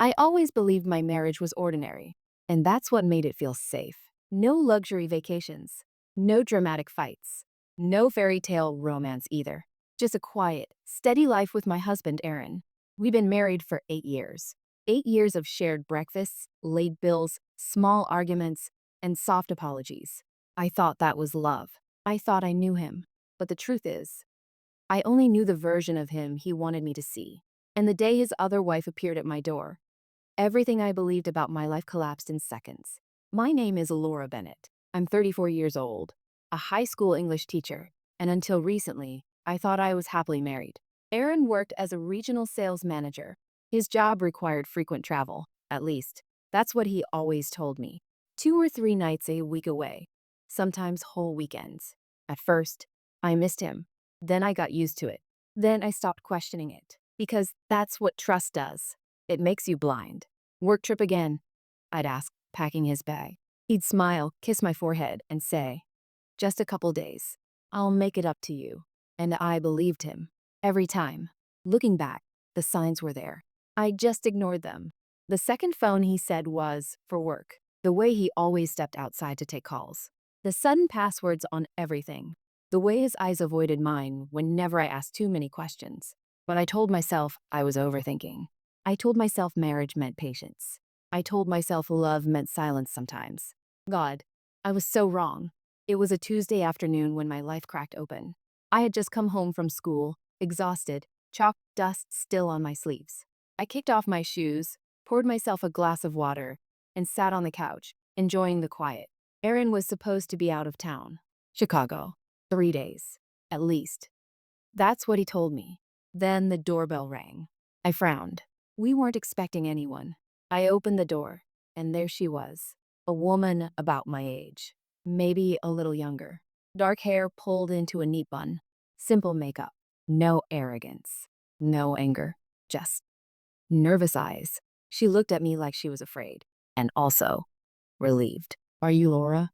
I always believed my marriage was ordinary, and that's what made it feel safe. No luxury vacations, no dramatic fights, no fairy tale romance either. Just a quiet, steady life with my husband, Aaron. We've been married for 8 years. 8 years of shared breakfasts, late bills, small arguments, and soft apologies. I thought that was love. I thought I knew him. But the truth is, I only knew the version of him he wanted me to see. And the day his other wife appeared at my door, everything I believed about my life collapsed in seconds. My name is Laura Bennett. I'm 34 years old, a high school English teacher, and until recently, I thought I was happily married. Aaron worked as a regional sales manager. His job required frequent travel, at least. That's what he always told me. 2 or 3 nights a week away, sometimes whole weekends. At first, I missed him. Then I got used to it. Then I stopped questioning it. Because that's what trust does. It makes you blind. Work trip again? I'd ask, packing his bag. He'd smile, kiss my forehead, and say, just a couple days. I'll make it up to you. And I believed him. Every time. Looking back, the signs were there. I just ignored them. The second phone he said was for work. The way he always stepped outside to take calls. The sudden passwords on everything. The way his eyes avoided mine whenever I asked too many questions. But I told myself I was overthinking. I told myself marriage meant patience. I told myself love meant silence sometimes. God, I was so wrong. It was a Tuesday afternoon when my life cracked open. I had just come home from school, exhausted, chalk dust still on my sleeves. I kicked off my shoes, poured myself a glass of water, and sat on the couch, enjoying the quiet. Aaron was supposed to be out of town. Chicago. 3 days. At least. That's what he told me. Then the doorbell rang. I frowned. We weren't expecting anyone. I opened the door, and there she was. A woman about my age. Maybe a little younger. Dark hair pulled into a neat bun. Simple makeup. No arrogance. No anger. Just nervous eyes. She looked at me like she was afraid. And also relieved. Are you Laura?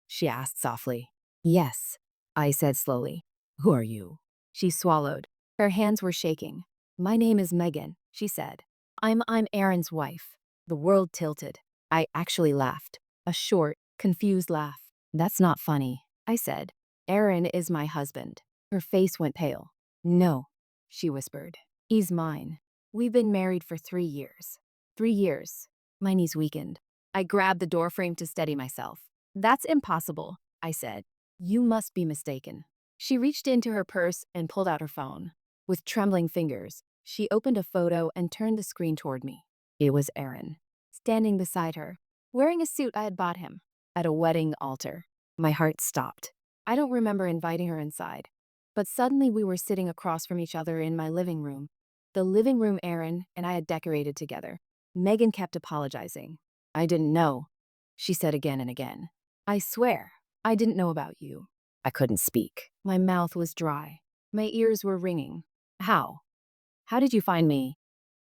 She asked softly. Yes, I said slowly. Who are you? She swallowed. Her hands were shaking. My name is Megan, she said. I'm Aaron's wife. The world tilted. I actually laughed. A short, confused laugh. That's not funny, I said. Aaron is my husband. Her face went pale. No, she whispered. He's mine. We've been married for 3 years. 3 years. My knees weakened. I grabbed the doorframe to steady myself. That's impossible, I said. You must be mistaken. She reached into her purse and pulled out her phone. With trembling fingers, she opened a photo and turned the screen toward me. It was Aaron, standing beside her, wearing a suit I had bought him, at a wedding altar. My heart stopped. I don't remember inviting her inside, but suddenly we were sitting across from each other in my living room. The living room Aaron and I had decorated together. Megan kept apologizing. I didn't know, she said again and again. I swear, I didn't know about you. I couldn't speak. My mouth was dry. My ears were ringing. How? How did you find me?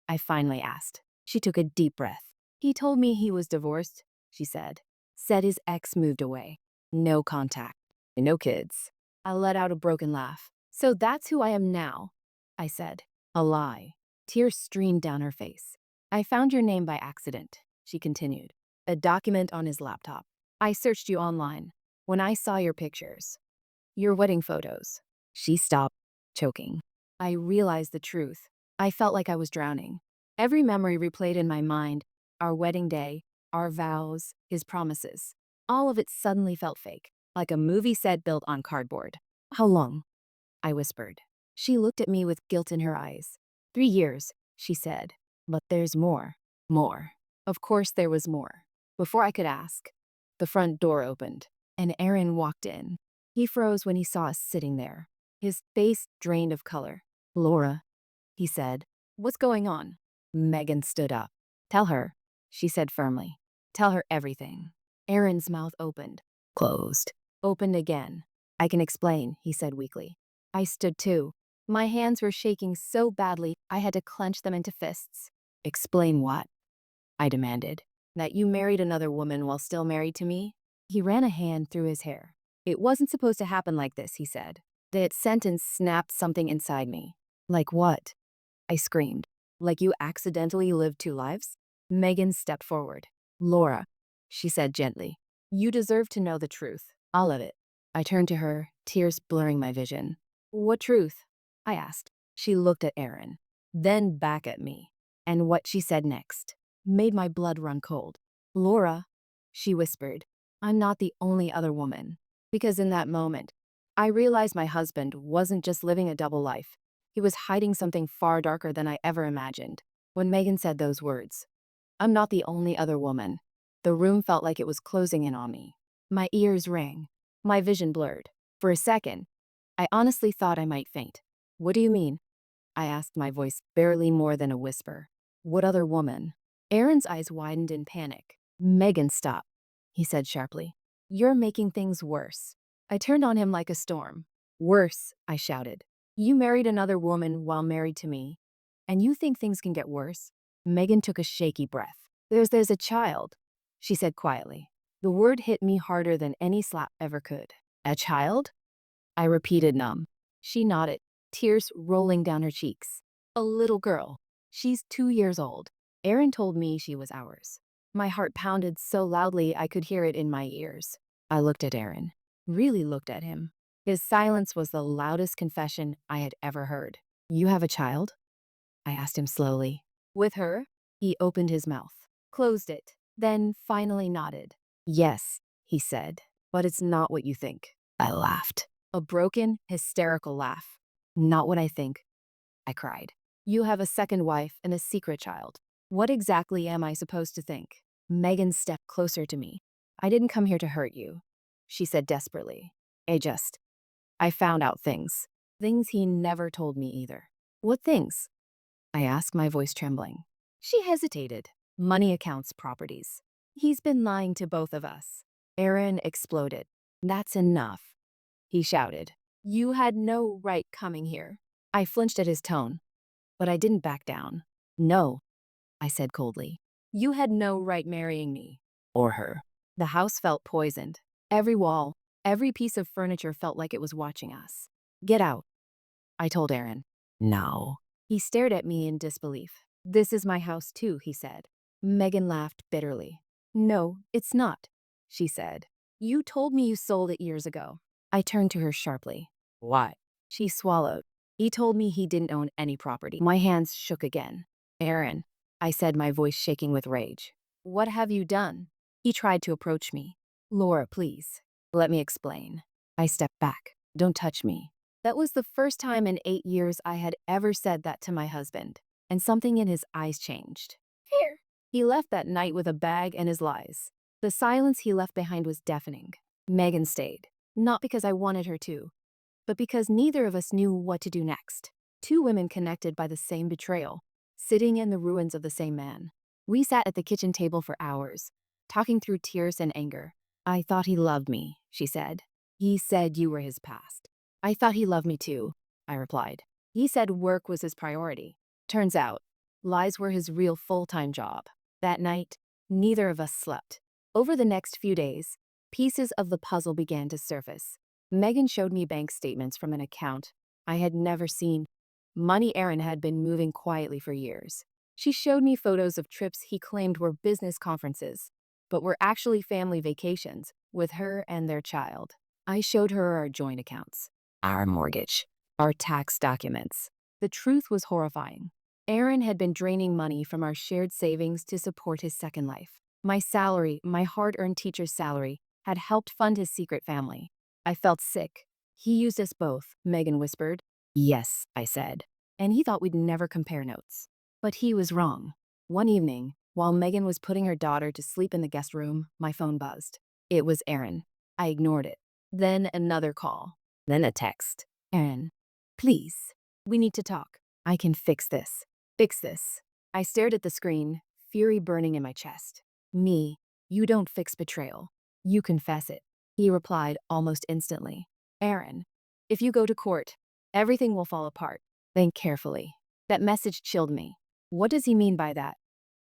I finally asked. She took a deep breath. He told me he was divorced, she said. Said his ex moved away. No contact. No kids. I let out a broken laugh. So that's who I am now, I said. A lie. Tears streamed down her face. I found your name by accident, she continued. A document on his laptop. I searched you online. When I saw your pictures, your wedding photos, she stopped, choking. I realized the truth. I felt like I was drowning. Every memory replayed in my mind, our wedding day, our vows, his promises. All of it suddenly felt fake, like a movie set built on cardboard. How long? I whispered. She looked at me with guilt in her eyes. 3 years, she said. But there's more. More. Of course there was more. Before I could ask, the front door opened, and Aaron walked in. He froze when he saw us sitting there, his face drained of color. Laura, he said, what's going on? Megan stood up. Tell her, she said firmly. Tell her everything. Aaron's mouth opened, closed, opened again. I can explain, he said weakly. I stood too. My hands were shaking so badly I had to clench them into fists. Explain what? I demanded. That you married another woman while still married to me? He ran a hand through his hair. It wasn't supposed to happen like this, he said. That sentence snapped something inside me. Like what? I screamed. Like you accidentally lived two lives? Megan stepped forward. Laura, she said gently, you deserve to know the truth. All of it. I turned to her, tears blurring my vision. What truth? I asked. She looked at Aaron, then back at me. And what she said next made my blood run cold. Laura, she whispered, I'm not the only other woman. Because in that moment, I realized my husband wasn't just living a double life. He was hiding something far darker than I ever imagined. When Megan said those words, I'm not the only other woman, the room felt like it was closing in on me. My ears rang. My vision blurred. For a second, I honestly thought I might faint. What do you mean? I asked, my voice barely more than a whisper. What other woman? Aaron's eyes widened in panic. Megan, stop, he said sharply. You're making things worse. I turned on him like a storm. Worse, I shouted. You married another woman while married to me, and you think things can get worse? Megan took a shaky breath. There's a child, she said quietly. The word hit me harder than any slap ever could. A child? I repeated, numb. She nodded, tears rolling down her cheeks. A little girl. She's 2 years old. Aaron told me she was ours. My heart pounded so loudly I could hear it in my ears. I looked at Aaron, really looked at him. His silence was the loudest confession I had ever heard. You have a child? I asked him slowly. With her? He opened his mouth, closed it, then finally nodded. Yes, he said, but it's not what you think. I laughed. A broken, hysterical laugh. Not what I think, I cried. You have a second wife and a secret child. What exactly am I supposed to think? Megan stepped closer to me. I didn't come here to hurt you, she said desperately. I found out things. Things he never told me either. What things? I asked, my voice trembling. She hesitated. Money accounts, properties. He's been lying to both of us. Aaron exploded. That's enough, he shouted. You had no right coming here. I flinched at his tone, but I didn't back down. No, I said coldly. You had no right marrying me. Or her. The house felt poisoned. Every wall, every piece of furniture felt like it was watching us. Get out, I told Aaron. No. He stared at me in disbelief. This is my house too, he said. Megan laughed bitterly. No, it's not, she said. You told me you sold it years ago. I turned to her sharply. Why? She swallowed. He told me he didn't own any property. My hands shook again. Aaron, I said, my voice shaking with rage. What have you done? He tried to approach me. Laura, please. Let me explain. I stepped back. Don't touch me. That was the first time in 8 years I had ever said that to my husband, and something in his eyes changed. Here. He left that night with a bag and his lies. The silence he left behind was deafening. Megan stayed, not because I wanted her to, but because neither of us knew what to do next. Two women connected by the same betrayal, sitting in the ruins of the same man. We sat at the kitchen table for hours, talking through tears and anger. I thought he loved me, she said. He said you were his past. I thought he loved me too, I replied. He said work was his priority. Turns out, lies were his real full-time job. That night, neither of us slept. Over the next few days, pieces of the puzzle began to surface. Megan showed me bank statements from an account I had never seen. Money Aaron had been moving quietly for years. She showed me photos of trips he claimed were business conferences, but were actually family vacations with her and their child. I showed her our joint accounts, our mortgage, our tax documents. The truth was horrifying. Aaron had been draining money from our shared savings to support his second life. My salary, my hard-earned teacher's salary, had helped fund his secret family. I felt sick. He used us both, Megan whispered. Yes, I said. And he thought we'd never compare notes. But he was wrong. One evening, while Megan was putting her daughter to sleep in the guest room, my phone buzzed. It was Aaron. I ignored it. Then another call. Then a text. Aaron, please, we need to talk. I can fix this. Fix this. I stared at the screen, fury burning in my chest. Me, you don't fix betrayal. You confess it. He replied almost instantly. Aaron, if you go to court, everything will fall apart. Think carefully. That message chilled me. What does he mean by that?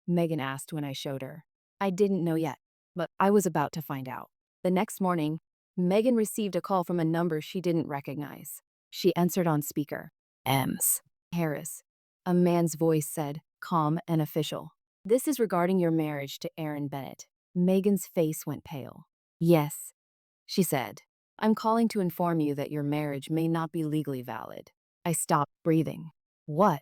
Megan asked when I showed her. I didn't know yet, but I was about to find out. The next morning, Megan received a call from a number she didn't recognize. She answered on speaker. Harris. A man's voice said, calm and official. This is regarding your marriage to Aaron Bennett. Megan's face went pale. Yes, she said. I'm calling to inform you that your marriage may not be legally valid. I stopped breathing. What?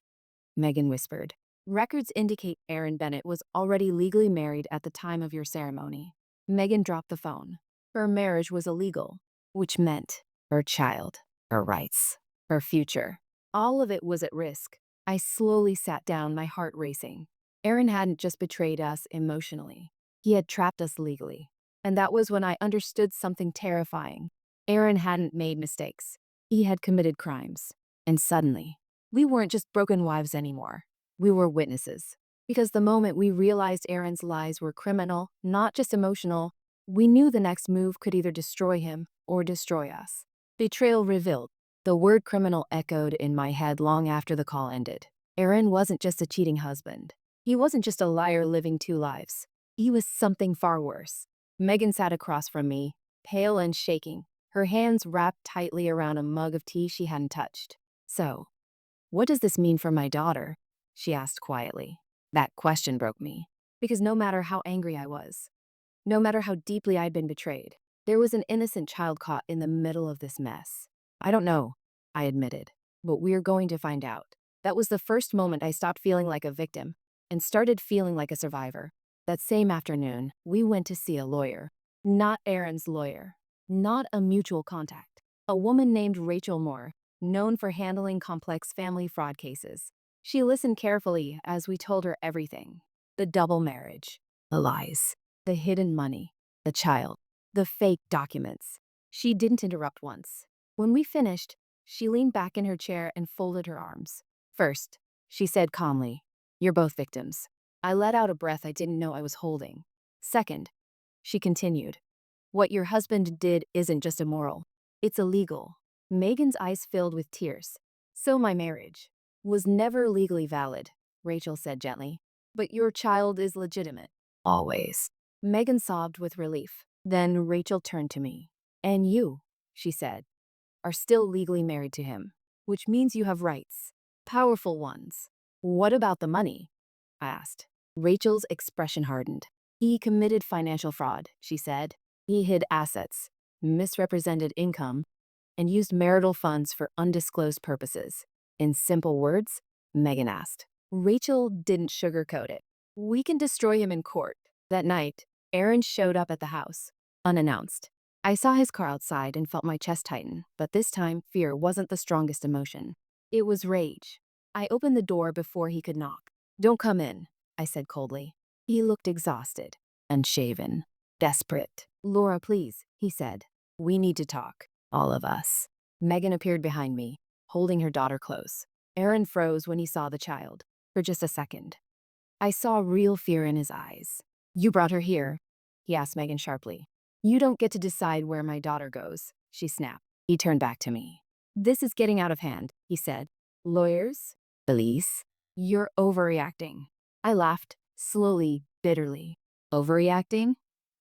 Megan whispered. Records indicate Aaron Bennett was already legally married at the time of your ceremony. Megan dropped the phone. Her marriage was illegal, which meant her child, her rights, her future. All of it was at risk. I slowly sat down, my heart racing. Aaron hadn't just betrayed us emotionally. He had trapped us legally. And that was when I understood something terrifying. Aaron hadn't made mistakes. He had committed crimes. And suddenly, we weren't just broken wives anymore. We were witnesses. Because the moment we realized Aaron's lies were criminal, not just emotional, we knew the next move could either destroy him or destroy us. Betrayal revealed. The word criminal echoed in my head long after the call ended. Aaron wasn't just a cheating husband. He wasn't just a liar living two lives. He was something far worse. Megan sat across from me, pale and shaking, her hands wrapped tightly around a mug of tea she hadn't touched. So, what does this mean for my daughter? She asked quietly. That question broke me. Because no matter how angry I was, no matter how deeply I'd been betrayed, there was an innocent child caught in the middle of this mess. I don't know, I admitted, but we're going to find out. That was the first moment I stopped feeling like a victim and started feeling like a survivor. That same afternoon, we went to see a lawyer. Not Aaron's lawyer. Not a mutual contact. A woman named Rachel Moore, known for handling complex family fraud cases. She listened carefully as we told her everything. The double marriage, the lies, the hidden money, the child, the fake documents. She didn't interrupt once. When we finished, she leaned back in her chair and folded her arms. First, she said calmly, you're both victims. I let out a breath I didn't know I was holding. Second, she continued, what your husband did isn't just immoral. It's illegal. Megan's eyes filled with tears. So my marriage was never legally valid, Rachel said gently. But your child is legitimate. Always. Megan sobbed with relief. Then Rachel turned to me. And you, she said, are still legally married to him, which means you have rights. Powerful ones. What about the money? I asked. Rachel's expression hardened. He committed financial fraud, she said. He hid assets, misrepresented income, and used marital funds for undisclosed purposes. In simple words, Megan asked. Rachel didn't sugarcoat it. We can destroy him in court. That night, Aaron showed up at the house, unannounced. I saw his car outside and felt my chest tighten, but this time fear wasn't the strongest emotion. It was rage. I opened the door before he could knock. Don't come in, I said coldly. He looked exhausted, unshaven, desperate. Laura, please, he said. We need to talk. All of us. Megan appeared behind me, holding her daughter close. Aaron froze when he saw the child, for just a second. I saw real fear in his eyes. You brought her here, he asked Megan sharply. You don't get to decide where my daughter goes, she snapped. He turned back to me. This is getting out of hand, he said. Lawyers? Police? You're overreacting. I laughed, slowly, bitterly. Overreacting?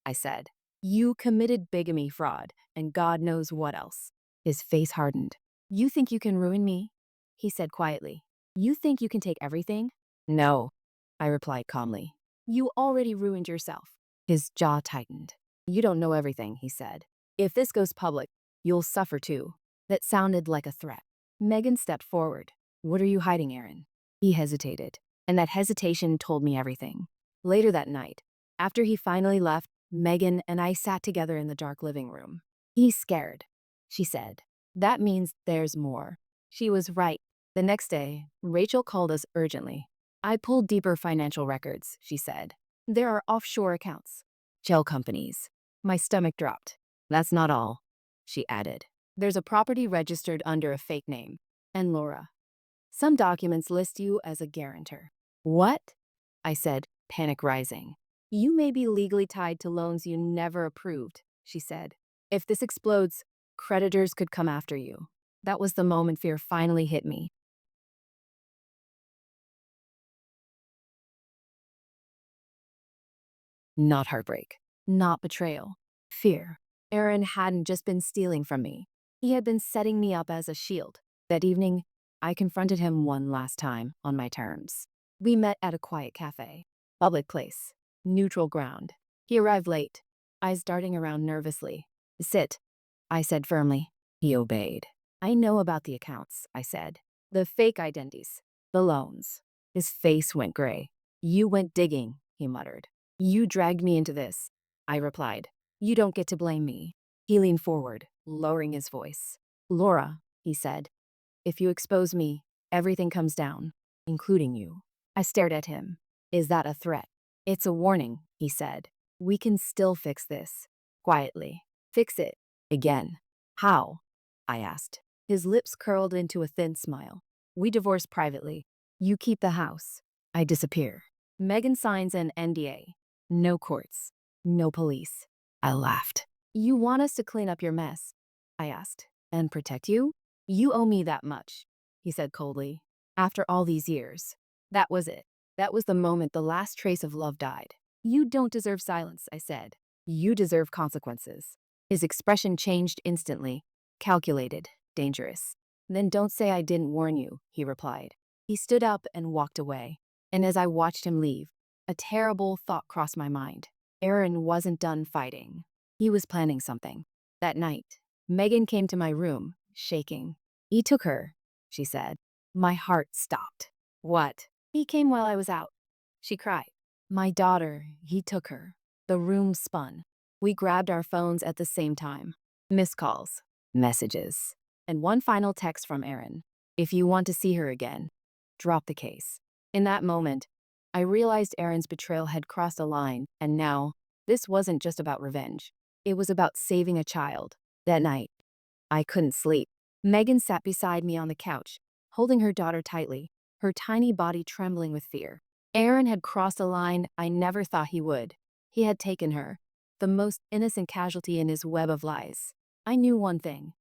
I said. You committed bigamy fraud, and God knows what else. His face hardened. You think you can ruin me? He said quietly. You think you can take everything? No, I replied calmly. You already ruined yourself. His jaw tightened. You don't know everything, he said. If this goes public, you'll suffer too. That sounded like a threat. Megan stepped forward. What are you hiding, Aaron? He hesitated, and that hesitation told me everything. Later that night, after he finally left, Megan and I sat together in the dark living room. He's scared, she said. That means there's more. She was right. The next day, Rachel called us urgently. I pulled deeper financial records, she said. There are offshore accounts, shell companies. My stomach dropped. That's not all, she added. There's a property registered under a fake name. And Laura. Some documents list you as a guarantor. What? I said, panic rising. You may be legally tied to loans you never approved, she said. If this explodes, creditors could come after you. That was the moment fear finally hit me. Not heartbreak. Not betrayal. Fear. Aaron hadn't just been stealing from me. He had been setting me up as a shield. That evening, I confronted him one last time on my terms. We met at a quiet cafe, public place, neutral ground. He arrived late, eyes darting around nervously. Sit, I said firmly. He obeyed. I know about the accounts, I said. The fake identities, the loans. His face went gray. You went digging, he muttered. You dragged me into this, I replied. You don't get to blame me. He leaned forward, lowering his voice. Laura, he said, if you expose me, everything comes down, including you. I stared at him. Is that a threat? It's a warning, he said. We can still fix this. Quietly. Fix it. Again. How? I asked. His lips curled into a thin smile. We divorce privately. You keep the house. I disappear. Megan signs an NDA. No courts. No police. I laughed. You want us to clean up your mess? I asked. And protect you? You owe me that much, he said coldly. After all these years. That was it. That was the moment the last trace of love died. You don't deserve silence, I said. You deserve consequences. His expression changed instantly. Calculated, dangerous. Then don't say I didn't warn you, he replied. He stood up and walked away. And as I watched him leave, a terrible thought crossed my mind. Aaron wasn't done fighting. He was planning something. That night, Megan came to my room, shaking. He took her, she said. My heart stopped. What? He came while I was out. She cried. My daughter, he took her. The room spun. We grabbed our phones at the same time. Missed calls, messages, and one final text from Aaron. If you want to see her again, drop the case. In that moment, I realized Aaron's betrayal had crossed a line, and now, this wasn't just about revenge. It was about saving a child. That night, I couldn't sleep. Megan sat beside me on the couch, holding her daughter tightly, her tiny body trembling with fear. Aaron had crossed a line I never thought he would. He had taken her, the most innocent casualty in his web of lies. I knew one thing.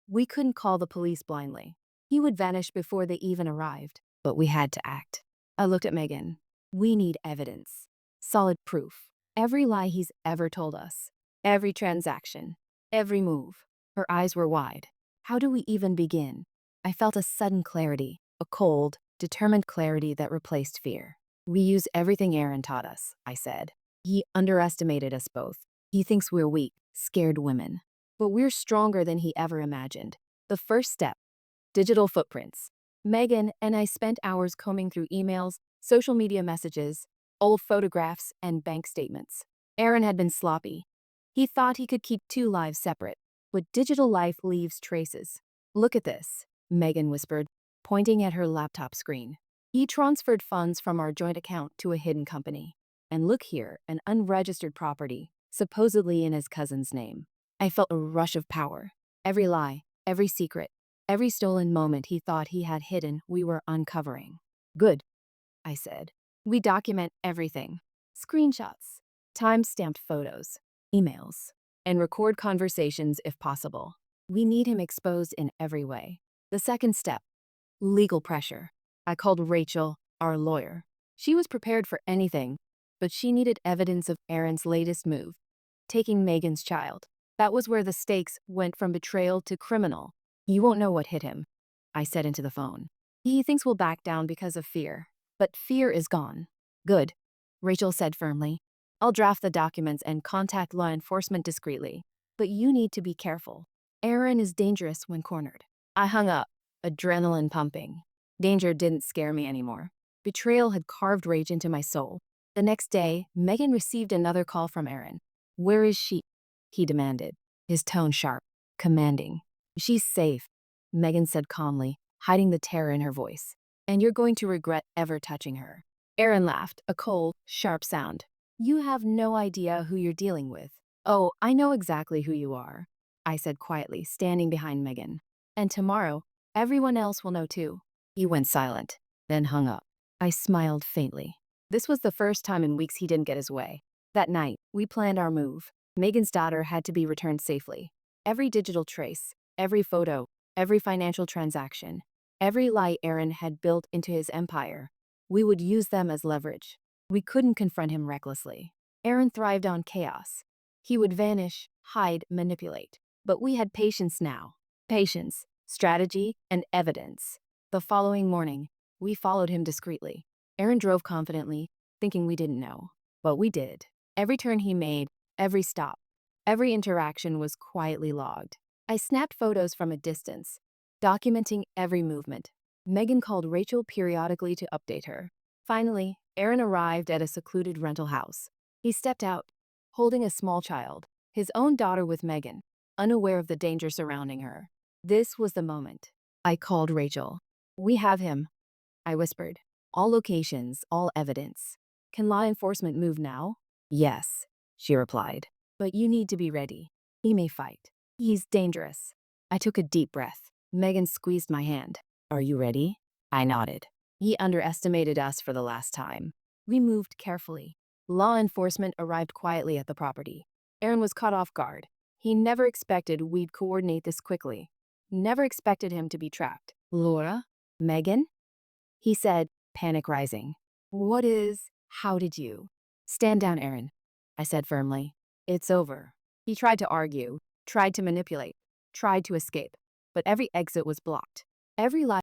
We couldn't call the police blindly. He would vanish before they even arrived. But we had to act. I looked at Megan. We need evidence. Solid proof. Every lie he's ever told us. Every transaction. Every move. Her eyes were wide. How do we even begin? I felt a sudden clarity. A cold, determined clarity that replaced fear. We use everything Aaron taught us, I said. He underestimated us both. He thinks we're weak, scared women. But we're stronger than he ever imagined. The first step. Digital footprints. Megan and I spent hours combing through emails, social media messages, old photographs, and bank statements. Aaron had been sloppy. He thought he could keep two lives separate, but digital life leaves traces. Look at this, Megan whispered, pointing at her laptop screen. He transferred funds from our joint account to a hidden company. And look here, an unregistered property, supposedly in his cousin's name. I felt a rush of power. Every lie, every secret, every stolen moment he thought he had hidden, we were uncovering. Good, I said. We document everything. Screenshots, time-stamped photos, emails, and record conversations if possible. We need him exposed in every way. The second step, legal pressure. I called Rachel, our lawyer. She was prepared for anything, but she needed evidence of Aaron's latest move, taking Megan's child. That was where the stakes went from betrayal to criminal. You won't know what hit him, I said into the phone. He thinks we'll back down because of fear, but fear is gone. Good, Rachel said firmly. I'll draft the documents and contact law enforcement discreetly, but you need to be careful. Aaron is dangerous when cornered. I hung up, adrenaline pumping. Danger didn't scare me anymore. Betrayal had carved rage into my soul. The next day, Megan received another call from Aaron. Where is she? He demanded, his tone sharp, commanding. She's safe, Megan said calmly, hiding the terror in her voice. And you're going to regret ever touching her. Aaron laughed, a cold, sharp sound. You have no idea who you're dealing with. Oh, I know exactly who you are, I said quietly, standing behind Megan. And tomorrow, everyone else will know too. He went silent, then hung up. I smiled faintly. This was the first time in weeks he didn't get his way. That night, we planned our move. Megan's daughter had to be returned safely. Every digital trace, every photo, every financial transaction, every lie Aaron had built into his empire, we would use them as leverage. We couldn't confront him recklessly. Aaron thrived on chaos. He would vanish, hide, manipulate. But we had patience now. Patience, strategy, and evidence. The following morning, we followed him discreetly. Aaron drove confidently, thinking we didn't know. But we did. Every turn he made, every stop, every interaction was quietly logged. I snapped photos from a distance, documenting every movement. Megan called Rachel periodically to update her. Finally, Aaron arrived at a secluded rental house. He stepped out, holding a small child, his own daughter with Megan, unaware of the danger surrounding her. This was the moment. I called Rachel. "We have him," I whispered. "All locations, all evidence. Can law enforcement move now?" "Yes," she replied. "But you need to be ready. He may fight. He's dangerous." I took a deep breath. Megan squeezed my hand. "Are you ready?" I nodded. He underestimated us for the last time. We moved carefully. Law enforcement arrived quietly at the property. Aaron was caught off guard. He never expected we'd coordinate this quickly. Never expected him to be trapped. "Laura? Megan?" he said, panic rising. How did you?" "Stand down, Aaron," I said firmly. "It's over." He tried to argue, tried to manipulate, tried to escape, but every exit was blocked. Every lie